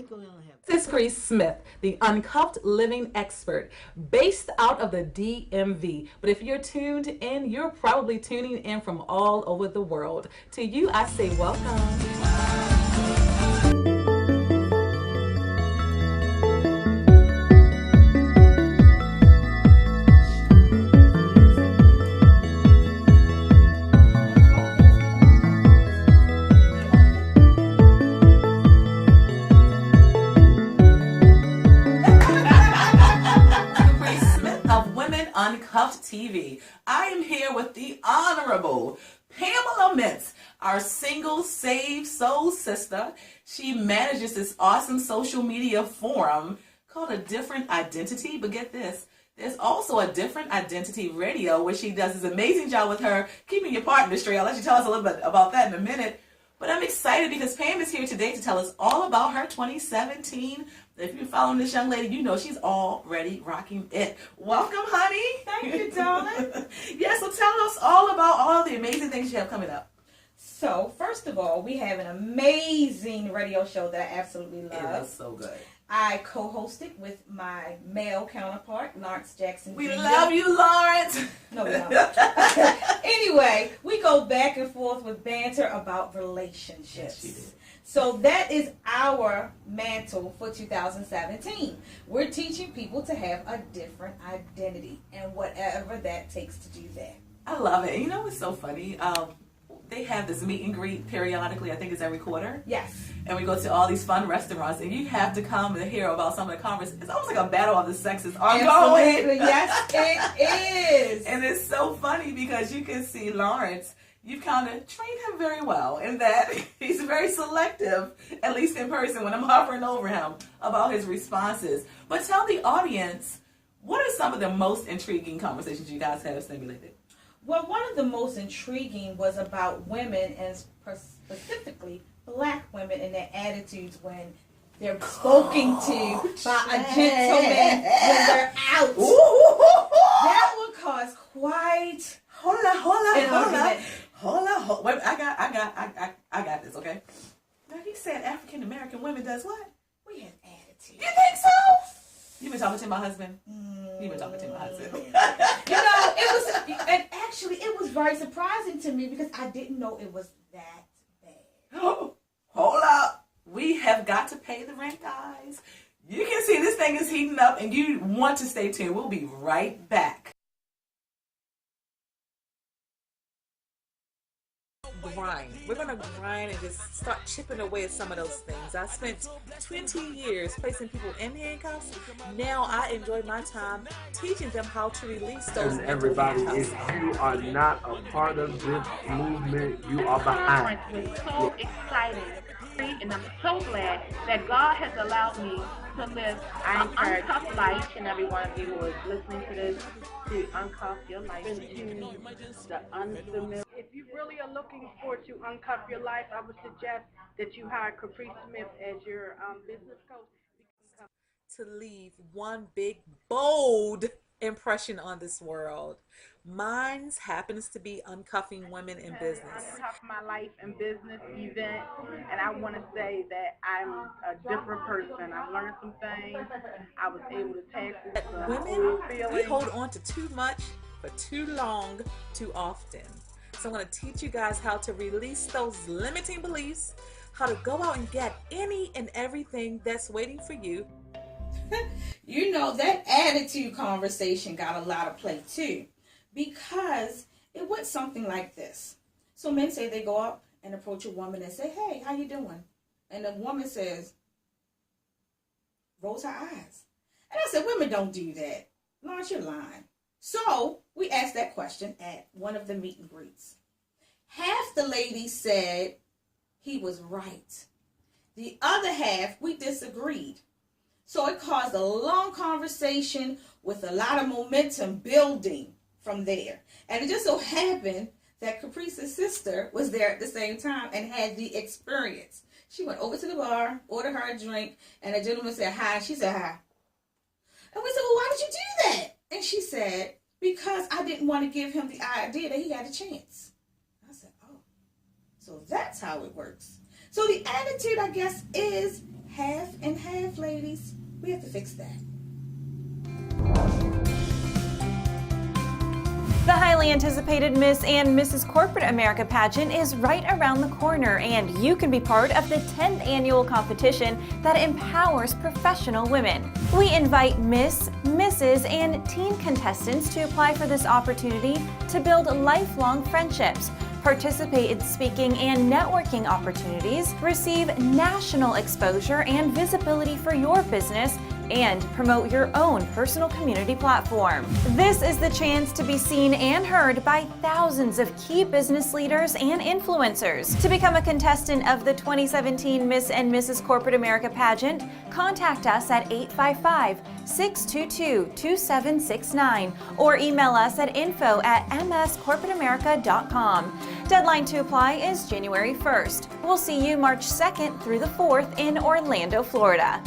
going on here? This is Caprice Smith, the Uncuffed living expert, based out of the DMV. But if you're tuned in, you're probably tuning in from all over the world. To you, I say welcome. Uncuffed TV. I am here with the Honorable Pam Mintz, our single saved soul sister. She manages this awesome social media forum called A Different Identity. But get this, there's also A Different Identity Radio where she does this amazing job with her keeping your partner straight. I'll let you tell us a little bit about that in a minute. But I'm excited because Pam is here today to tell us all about her 2017. If you're following this young lady, you know she's already rocking it. Welcome, honey. Thank you, darling. Yeah, so tell us all about all the amazing things you have coming up. So, first of all, we have an amazing radio show that I absolutely love. It is so good. I co-host it with my male counterpart, Lawrence Jackson. We Jr. love you, Lawrence. No, we don't. Anyway, we go back and forth with banter about relationships. Yes, she did. So that is our mantle for 2017. We're teaching people to have a different identity and whatever that takes to do that. I love it. You know what's so funny? They have this meet and greet periodically. I think it's every quarter. Yes. And we go to all these fun restaurants, and you have to come and hear about some of the conversations. It's almost like a battle of the sexes ongoing. Absolutely. Yes, it is. And it's so funny because you can see Lawrence. You've kind of trained him very well in that he's very selective, at least in person, when I'm hovering over him about his responses. But tell the audience, what are some of the most intriguing conversations you guys have stimulated? Well, one of the most intriguing was about women, and specifically Black women, and their attitudes when they're spoken to by a gentleman when they're out. That would cause quite an argument. Hold on. Wait, I got this, okay? Now he said African American women does what? We have attitude. You think so? You been talking to my husband? You been talking to my husband? It was very surprising to me because I didn't know it was that bad. Hold up. We have got to pay the rent, guys. You can see this thing is heating up and you want to stay tuned. We'll be right back. Grind. We're going to grind and just start chipping away at some of those things. I spent 20 years placing people in handcuffs. Now I enjoy my time teaching them how to release those. And everybody, if you are not a part of this movement, you are behind. It was so exciting, and I'm so glad that God has allowed me to live an uncuffed life. Each and every one of you who is listening to this, to uncuff your life into the unfamiliar. If you really are looking forward to uncuff your life, I would suggest that you hire Caprice Smith as your business coach. To leave one big, bold impression on this world. Mine happens to be uncuffing women in business. Uncuff my life and business event, and I want to say that I'm a different person. I've learned some things. I was able to tackle some women, feelings. we hold on to too much for too long, too often. So I'm going to teach you guys how to release those limiting beliefs, how to go out and get any and everything that's waiting for you. You know, that attitude conversation got a lot of play too, because it went something like this. So men say they go up and approach a woman and say, "Hey, how you doing?" And the woman says, rolls her eyes. And I said, women don't do that. Lawrence, you're lying. So we asked that question at one of the meet and greets. Half the ladies said he was right. The other half, we disagreed. So it caused a long conversation with a lot of momentum building from there. And it just so happened that Caprice's sister was there at the same time and had the experience. She went over to the bar, ordered her a drink, and a gentleman said hi. She said hi. And we said, well, why did you do that? And she said, because I didn't want to give him the idea that he had a chance. I said, oh, so that's how it works. So the attitude, I guess, is half and half, ladies. We have to fix that. The highly anticipated Miss and Mrs. Corporate America pageant is right around the corner, and you can be part of the 10th annual competition that empowers professional women. We invite Miss, Mrs., and teen contestants to apply for this opportunity to build lifelong friendships, participate in speaking and networking opportunities, receive national exposure and visibility for your business, and promote your own personal community platform. This is the chance to be seen and heard by thousands of key business leaders and influencers. To become a contestant of the 2017 Miss and Mrs. Corporate America pageant, contact us at 855-622-2769 or email us at info@mscorporateamerica.com. Deadline to apply is January 1st. We'll see you March 2nd through the 4th in Orlando, Florida.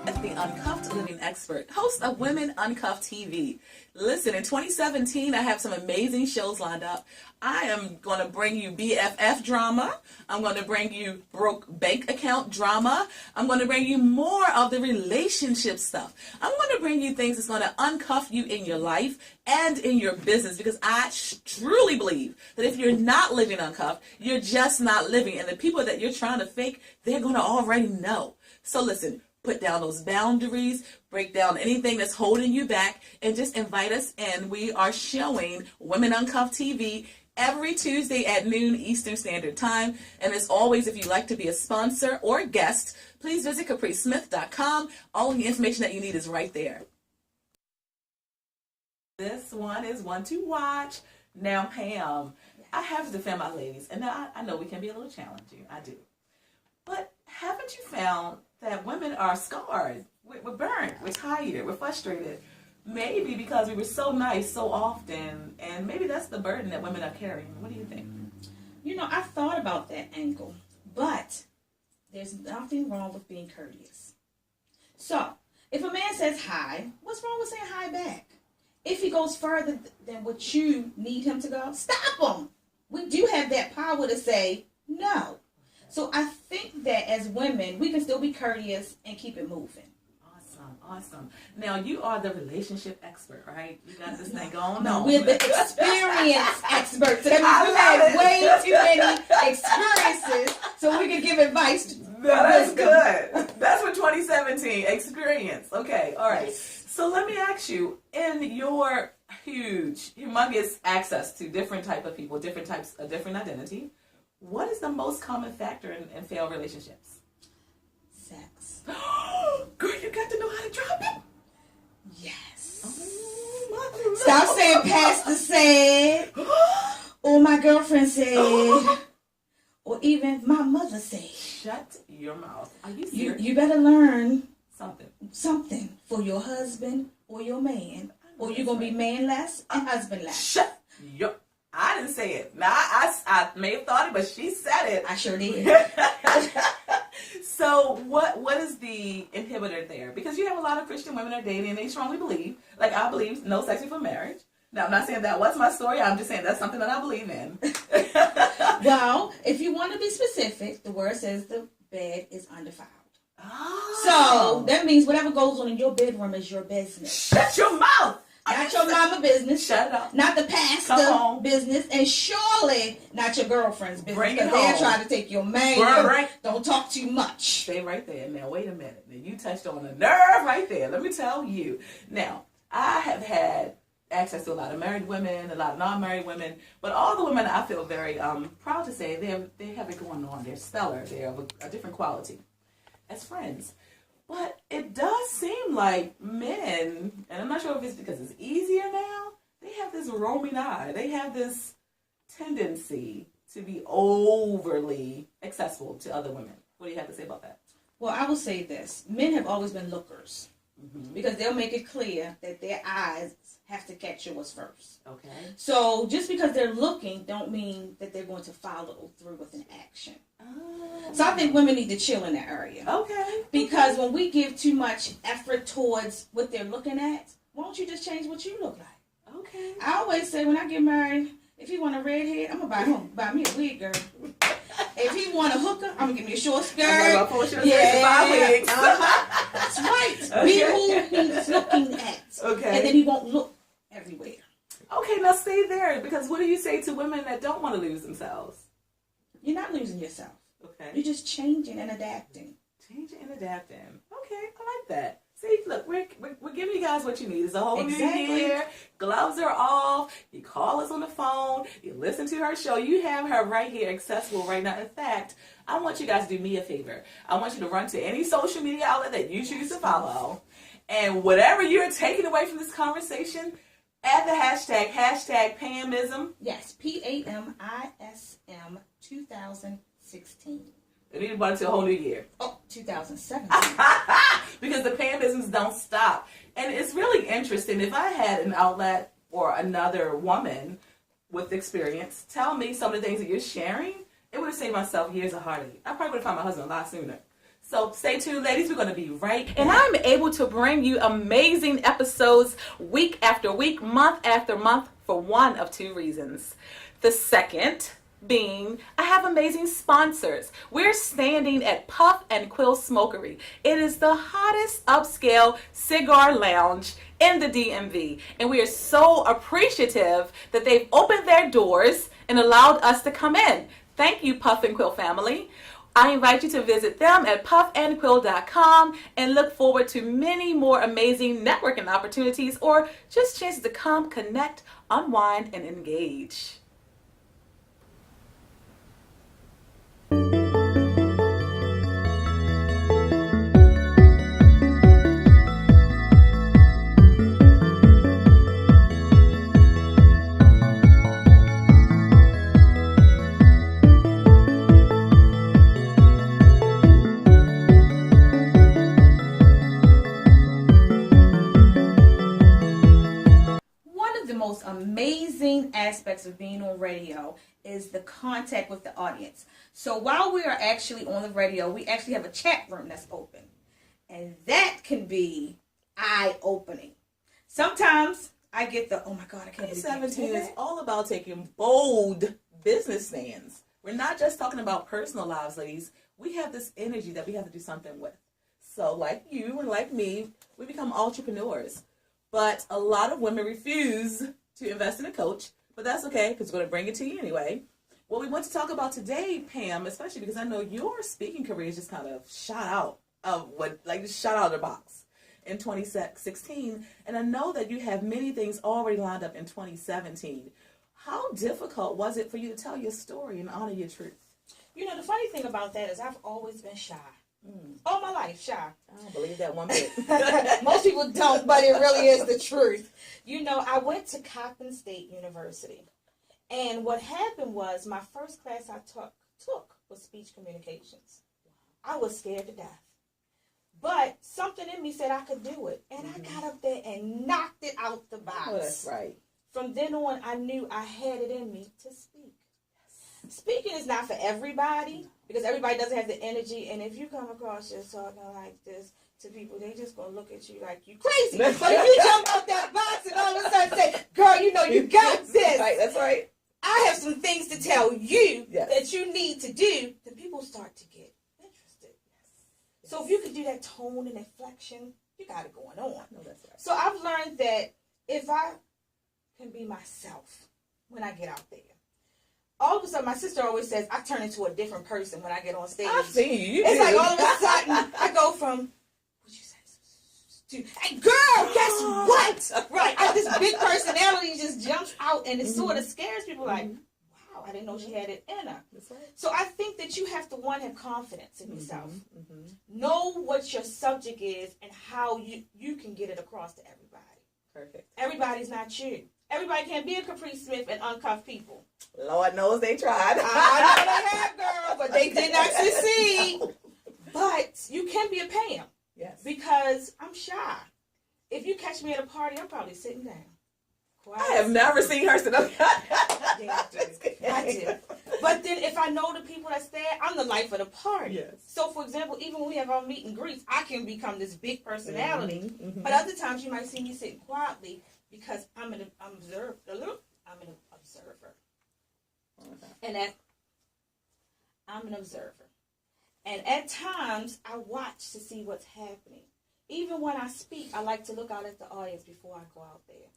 As the Uncuffed living expert, host of Women Uncuffed TV. Listen, in 2017, I have some amazing shows lined up. I am going to bring you BFF drama. I'm going to bring you broke bank account drama. I'm going to bring you more of the relationship stuff. I'm going to bring you things that's going to uncuff you in your life and in your business, because I truly believe that if you're not living uncuffed, you're just not living. And the people that you're trying to fake, they're going to already know. So listen, put down those boundaries, break down anything that's holding you back, and just invite us in. We are showing Women Uncuffed TV every Tuesday at noon Eastern Standard Time. And as always, if you'd like to be a sponsor or guest, please visit capricesmith.com. All the information that you need is right there. This one is one to watch. Now, Pam, I have to defend my ladies, and I know we can be a little challenging. I do. But haven't you found that women are scarred? We're burnt, we're tired, we're frustrated. Maybe because we were so nice so often, and maybe that's the burden that women are carrying. What do you think? You know, I thought about that angle, but there's nothing wrong with being courteous. So, if a man says hi, what's wrong with saying hi back? If he goes further than what you need him to go, stop him. We do have that power to say no. So I think that as women, we can still be courteous and keep it moving. Awesome. Now, you are the relationship expert, right? You got this thing going on. We're the experience experts. So that means we've had way too many experiences so we can give advice. That's good. That's for 2017. Experience. Okay, all right. So let me ask you, in your huge, humongous access to different type of people, different types, a different identity, what is the most common factor in failed relationships? Sex. Girl, you got to know how to drop it. Yes. Oh, stop saying Pastor said, or my girlfriend said, or even my mother said. Shut your mouth. Are you serious? You better learn something for your husband or your man, or you're going to be man-less and husband-less. Shut your... I didn't say it. Now, I may have thought it, but she said it. I sure did. So what is the inhibitor there? Because you have a lot of Christian women are dating, and they strongly believe, like I believe, no sex before marriage. Now, I'm not saying that was my story. I'm just saying that's something that I believe in. Well, if you want to be specific, the word says the bed is undefiled. Oh. So that means whatever goes on in your bedroom is your business. Shut your mouth. Not your mama business. Shut up. Not the pastor business. And surely not your girlfriend's business. Because they're trying to take your man. Right. Don't talk too much. Stay right there. Now, wait a minute. Now, you touched on a nerve right there. Let me tell you. Now, I have had access to a lot of married women, a lot of non-married women. But all the women, I feel very proud to say, they have it going on. They're stellar. They're of a different quality as friends. But it does seem like men, and I'm not sure if it's because it's easier now, they have this roaming eye. They have this tendency to be overly accessible to other women. What do you have to say about that? Well, I will say this. Men have always been lookers. Because they'll make it clear that their eyes have to catch yours first. Okay. So just because they're looking don't mean that they're going to follow through with an action. So I think women need to chill in that area. Okay. Because when we give too much effort towards what they're looking at, why don't you just change what you look like? Okay. I always say when I get married, If he want a redhead, I'm gonna buy me a wig, girl. If he want a hooker, I'm gonna give me a short skirt. I'm gonna short skirt, 5 wigs. That's right. Be who he's looking at. Okay. And then he won't look everywhere. Okay, now stay there, because what do you say to women that don't want to lose themselves? You're not losing yourself. Okay. You're just changing and adapting. Changing and adapting. Okay, I like that. See, look, we're giving you guys what you need. It's a whole new year. Gloves are off. You call us on the phone. You listen to her show. You have her right here accessible right now. In fact, I want you guys to do me a favor. I want you to run to any social media outlet that you choose to follow. And whatever you're taking away from this conversation, add the hashtag Pamism. Yes, PAMISM 2016. And we run to a whole new year. Oh, 2017. Because the Pamisms don't stop. And it's really interesting. If I had an outlet or another woman with experience tell me some of the things that you're sharing, it would have saved myself years of heartache. I probably would have found my husband a lot sooner. So stay tuned, ladies. We're going to be right back. And I'm able to bring you amazing episodes week after week, month after month, for one of two reasons. The second being, I have amazing sponsors. We're standing at Puff and Quill Smokery. It is the hottest upscale cigar lounge in the DMV. And we are so appreciative that they've opened their doors and allowed us to come in. Thank you, Puff and Quill family. I invite you to visit them at puffandquill.com and look forward to many more amazing networking opportunities or just chances to come, connect, unwind, and engage. Amazing aspects of being on radio is the contact with the audience. So while we are actually on the radio, we actually have a chat room that's open. And that can be eye-opening. Sometimes I get the, oh my God, I can't believe 2017 is all about taking bold business stands. We're not just talking about personal lives, ladies. We have this energy that we have to do something with. So like you and like me, we become entrepreneurs. But a lot of women refuse to invest in a coach, but that's okay because we're going to bring it to you anyway. What we want to talk about today, Pam, especially because I know your speaking career is just kind of shot out of the box in 2016, and I know that you have many things already lined up in 2017. How difficult was it for you to tell your story and honor your truth? You know, the funny thing about that is I've always been shy. All my life, shy. I don't believe that one bit. Most people don't, but it really is the truth. You know, I went to Coppin State University, and what happened was my first class I took was speech communications. I was scared to death, but something in me said I could do it, and I got up there and knocked it out the box. Oh, that's right. From then on, I knew I had it in me to speak. Speaking is not for everybody because everybody doesn't have the energy. And if you come across just talking like this to people, they just going to look at you like you crazy. But if you jump out that box and all of a sudden say, girl, you know you got this. Right, that's right. I have some things to tell you yes. that you need to do. Then people start to get interested. Yes. So if you can do that tone and inflection, you got it going on. No, that's right. So I've learned that if I can be myself when I get out there, all of a sudden, my sister always says, I turn into a different person when I get on stage. I've seen you. It's like all of a sudden, I go from, what you say? To, hey, girl, guess what? Right. This big personality just jumps out, and it sort of scares people like, wow, I didn't know she had it in her. That's right. So I think that you have to, one, have confidence in yourself. Know what your subject is and how you can get it across to everybody. Perfect. Everybody's not you. Everybody can't be a Caprice Smith and uncuffed people. Lord knows they tried. I know they have, girl, but they did not succeed. But you can be a Pam. Yes. Because I'm shy. If you catch me at a party, I'm probably sitting down. Quiet. I have never seen her sit up. I do. But then if I know the people that's there, I'm the life of the party. Yes. So, for example, even when we have our meet and greets, I can become this big personality. But other times you might see me sitting quietly because I'm an observer. And I'm an observer. And at times, I watch to see what's happening. Even when I speak, I like to look out at the audience before I go out there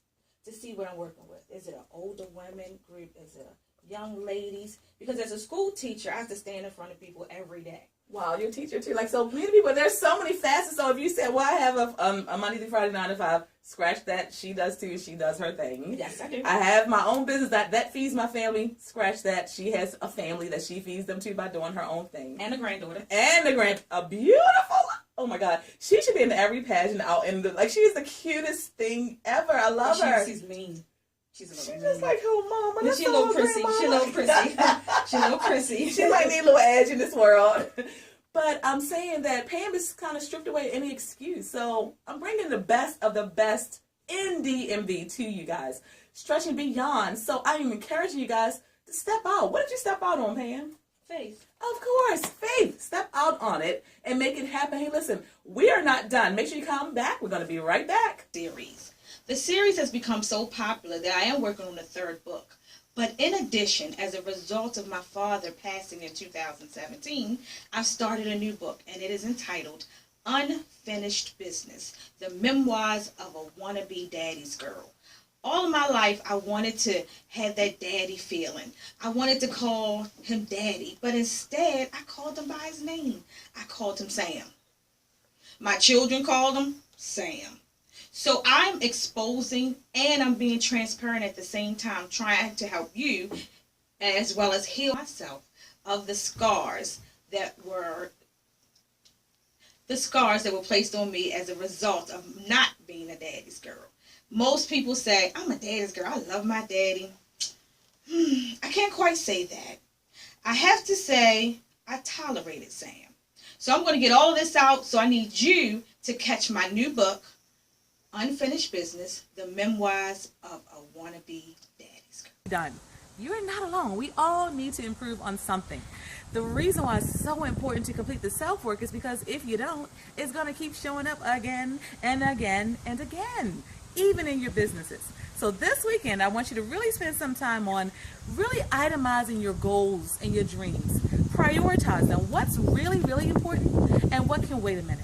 to see what I'm working with. Is it an older women group? Is it young ladies? Because as a school teacher, I have to stand in front of people every day. Wow, you're a teacher too. Like, so many people, there's so many facets. So if you said, well, I have a Monday through Friday 9 to 5, scratch that. She does too. She does her thing. Yes, I do. I have my own business that feeds my family. Scratch that. She has a family that she feeds them to by doing her own thing. And a granddaughter. A beautiful, oh my God. She should be in every pageant out in the, like, she's the cutest thing ever. I love her. She's mean. She's just like her mama. She's a little prissy. She's a little prissy. She's a little prissy. She might need a little edge in this world. But I'm saying that Pam is kind of stripped away any excuse. So I'm bringing the best of the best in DMV to you guys, stretching beyond. So I am encouraging you guys to step out. What did you step out on, Pam? Faith. Of course, faith. Step out on it and make it happen. Hey, listen, we are not done. Make sure you come back. We're going to be right back. Series. The series has become so popular that I am working on the third book. But in addition, as a result of my father passing in 2017, I've started a new book, and it is entitled Unfinished Business, The Memoirs of a Wannabe Daddy's Girl. All of my life, I wanted to have that daddy feeling. I wanted to call him Daddy, but instead, I called him by his name. I called him Sam. My children called him Sam. So I'm exposing and I'm being transparent at the same time, trying to help you as well as heal myself of the scars that were placed on me as a result of not being a daddy's girl. Most people say, I'm a daddy's girl. I love my daddy. I can't quite say that. I have to say I tolerated Sam. So I'm going to get all of this out. So I need you to catch my new book, Unfinished Business, The Memoirs of a Wannabe Daddy's Girl. Done. You're not alone. We all need to improve on something. The reason why it's so important to complete the self-work is because if you don't, it's going to keep showing up again and again and again, even in your businesses. So this weekend, I want you to really spend some time on really itemizing your goals and your dreams. Prioritize them. What's really, really important and what can wait a minute.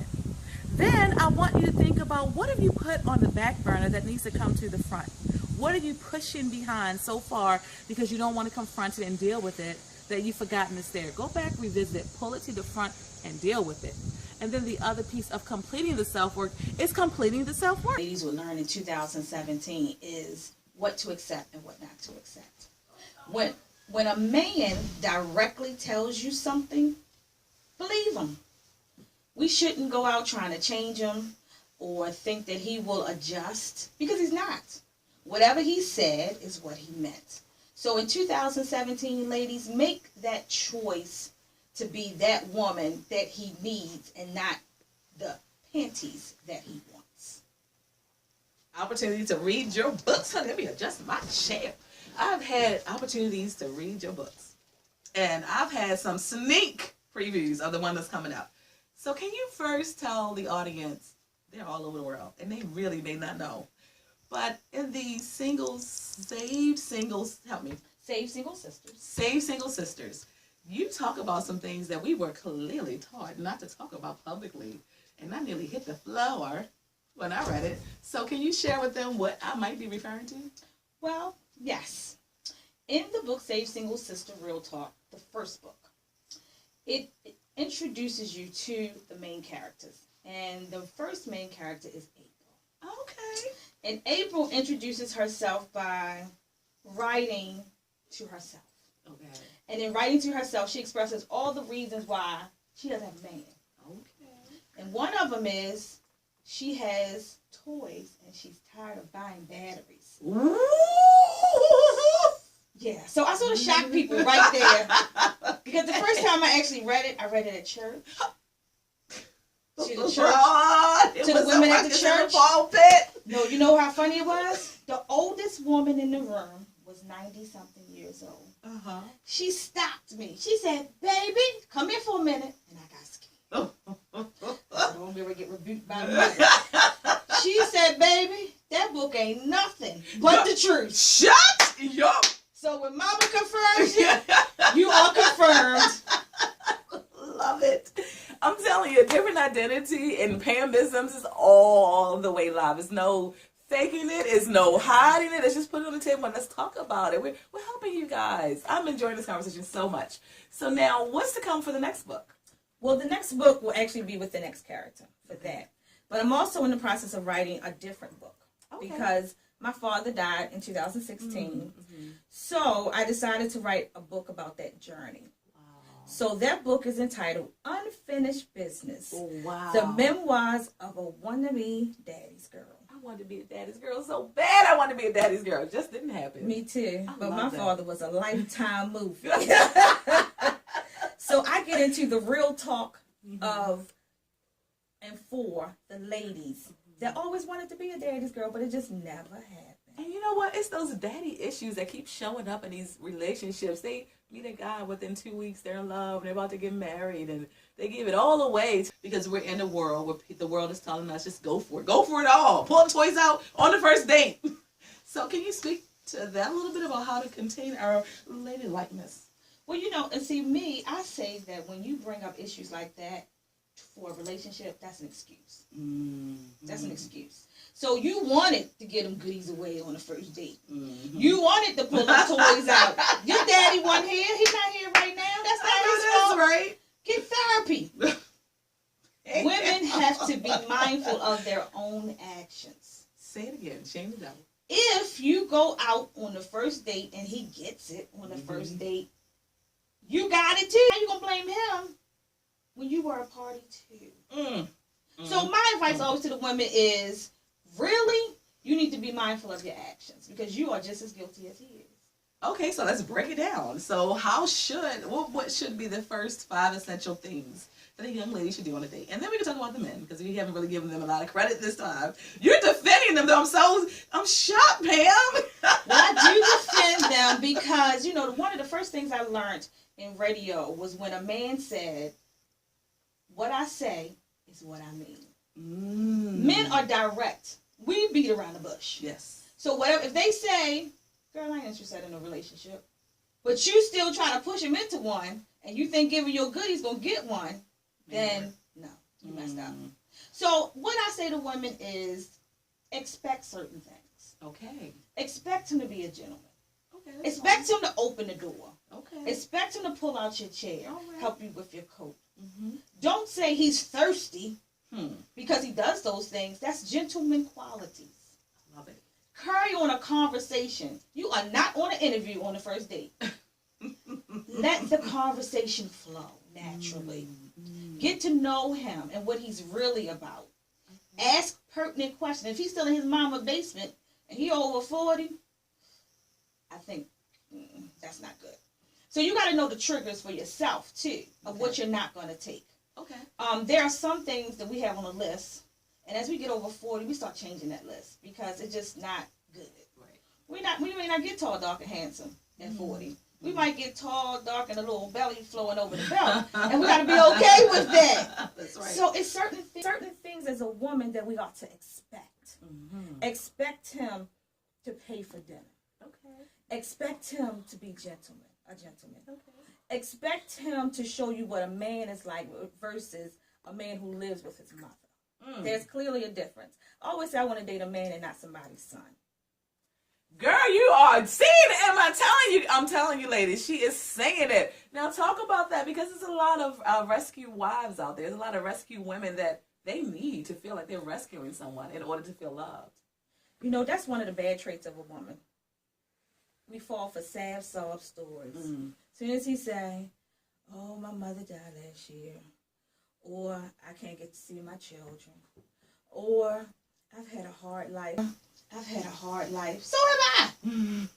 Then I want you to think about what have you put on the back burner that needs to come to the front. What are you pushing behind so far because you don't want to confront it and deal with it that you've forgotten it's there. Go back, revisit it, pull it to the front and deal with it. And then the other piece of completing the self-work is completing the self-work. Ladies will learn in 2017 is what to accept and what not to accept. When a man directly tells you something, believe him. We shouldn't go out trying to change him or think that he will adjust because he's not. Whatever he said is what he meant. So in 2017, ladies, make that choice to be that woman that he needs and not the panties that he wants. Opportunity to read your books. Let me adjust my chair. I've had opportunities to read your books. And I've had some sneak previews of the one that's coming out. So can you first tell the audience, they're all over the world, and they really may not know, but in the Save Single Sisters, you talk about some things that we were clearly taught not to talk about publicly, and I nearly hit the floor when I read it. So can you share with them what I might be referring to? Well, yes. In the book, Save Single Sister Real Talk, the first book, it introduces you to the main characters. And the first main character is April. Okay. And April introduces herself by writing to herself. Okay. And in writing to herself, she expresses all the reasons why she doesn't have a man. Okay. And one of them is she has toys and she's tired of buying batteries. Ooh. Yeah, so I sort of shocked people right there. Because the first time I actually read it, I read it at church. To the church. To the women at the church. No, you know how funny it was? The oldest woman in the room was 90-something years old. Uh-huh. She stopped me. She said, baby, come here for a minute. And I got scared. I don't ever get rebuked by the mother. She said, baby, that book ain't nothing but the truth. Shut up! So when Mama confirms you, authenticity and Pamisms is all the way live. It's no faking it. It's no hiding it. It's just put it on the table and let's talk about it. We're helping you guys. I'm enjoying this conversation so much. So now, what's to come for the next book? Well, the next book will actually be with the next character for that. But I'm also in the process of writing a different book because my father died in 2016. So I decided to write a book about that journey. So that book is entitled Unfinished Business. Oh, wow. The Memoirs of a Wannabe Daddy's Girl. I wanted to be a daddy's girl so bad. I wanted to be a daddy's girl. It just didn't happen. Me too. But my that. father was a Lifetime movie. So I get into the real talk of and for the ladies that always wanted to be a daddy's girl, but it just never happened. And you know what? It's those daddy issues that keep showing up in these relationships. They meet a guy within 2 weeks, they're in love, and they're about to get married, and they give it all away because we're in a world where the world is telling us just go for it all, pull toys out on the first date. So can you speak to that a little bit about how to contain our ladylikeness? Well, you know, and see me, I say that when you bring up issues like that for a relationship, that's an excuse. That's an excuse. So you wanted to get them goodies away on the first date. You wanted to pull them toys out. Your daddy wasn't here. He's not here right now. That's not his fault. Right. Get therapy. Women have to be mindful of their own actions. Say it again. Shame the devil. If you go out on the first date and he gets it on the first date, you got it too. How you gonna blame him when you were a party too? So my advice always to the women is, really, you need to be mindful of your actions because you are just as guilty as he is. Okay, so let's break it down. So what should be the first 5 essential things that a young lady should do on a date? And then we can talk about the men because we haven't really given them a lot of credit this time. You're defending them though. I'm shocked, Pam. Well, I do defend them because, you know, one of the first things I learned in radio was when a man said, what I say is what I mean. Men are direct. We beat around the bush. Yes. So whatever, if they say, girl, I ain't interested in a relationship, but you still trying to push him into one, and you think giving your goodies gonna get one, then no, you messed up. So what I say to women is, expect certain things. Okay. Expect him to be a gentleman. Okay. Expect him to open the door. Okay. Expect him to pull out your chair, help you with your coat. Don't say he's thirsty because he does those things. That's gentleman qualities. Love it. Carry on a conversation. You are not on an interview on the first date. Let the conversation flow naturally. Get to know him and what he's really about. Ask pertinent questions. If he's still in his mama's basement and he over 40, I think that's not good. So you got to know the triggers for yourself too of what you're not going to take. Okay. There are some things that we have on a list, and as we get over 40, we start changing that list because it's just not good. Right. We may not get tall, dark, and handsome at 40. We might get tall, dark, and a little belly flowing over the belt, and we got to be okay with that. That's right. So it's certain things as a woman that we ought to expect. Expect him to pay for dinner. Okay. Expect him to be a gentleman. Okay. Expect him to show you what a man is like versus a man who lives with his mother. There's clearly a difference. I always say I want to date a man and not somebody's son. Girl, you are seeing it. I'm telling you, ladies, she is saying it. Now talk about that because there's a lot of rescue wives out there. There's a lot of rescue women that they need to feel like they're rescuing someone in order to feel loved. You know, that's one of the bad traits of a woman. We fall for sad sob stories. As soon as he say, oh, my mother died last year, or I can't get to see my children, or I've had a hard life. So have I.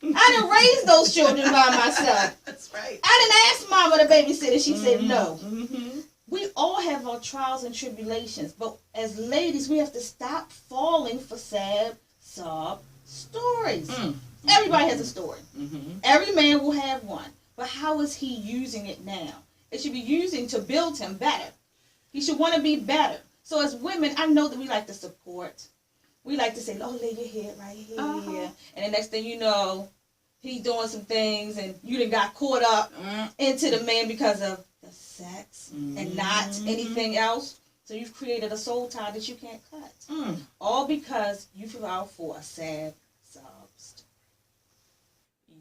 I done raised those children by myself. That's right. I didn't ask mama to babysit and she said no. We all have our trials and tribulations, but as ladies, we have to stop falling for sad sob stories. Everybody has a story. Every man will have one. But how is he using it now? It should be using to build him better. He should want to be better. So as women, I know that we like to support. We like to say, oh, lay your head right here. And the next thing you know, he's doing some things and you done got caught up into the man because of the sex and not anything else. So you've created a soul tie that you can't cut. All because you fell out for a sad subs.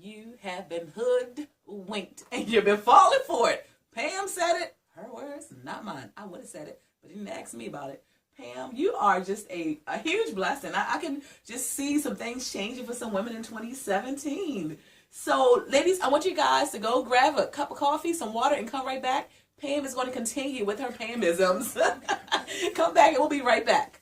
You have been hoodwinked and you've been falling for it. Pam said it. Her words, not mine. I would have said it, but didn't ask me about it. Pam, you are just a huge blessing. I can just see some things changing for some women in 2017. So, ladies, I want you guys to go grab a cup of coffee, some water, and come right back. Pam is going to continue with her Pamisms. Come back and we'll be right back.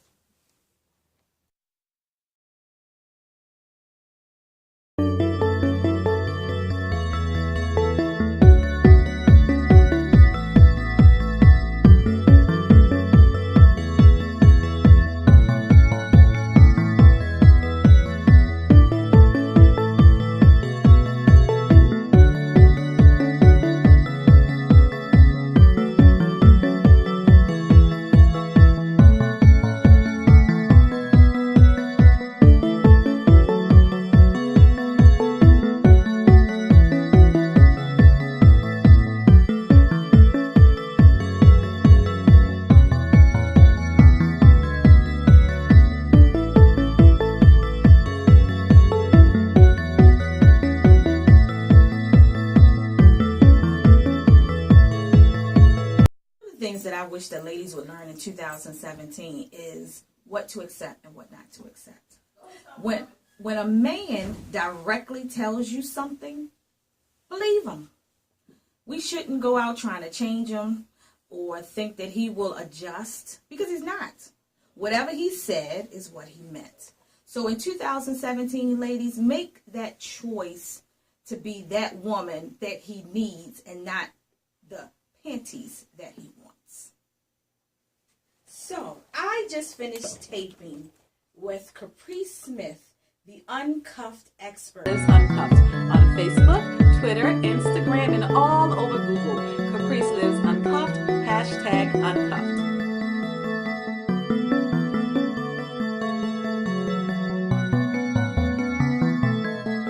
Things that I wish that ladies would learn in 2017 is what to accept and what not to accept. When a man directly tells you something, believe him. We shouldn't go out trying to change him or think that he will adjust, because he's not. Whatever he said is what he meant. So in 2017, ladies, make that choice to be that woman that he needs and not the panties that he wants. So, I just finished taping with Caprice Smith, the Uncuffed expert. It's Uncuffed on Facebook, Twitter, Instagram, and all over Google.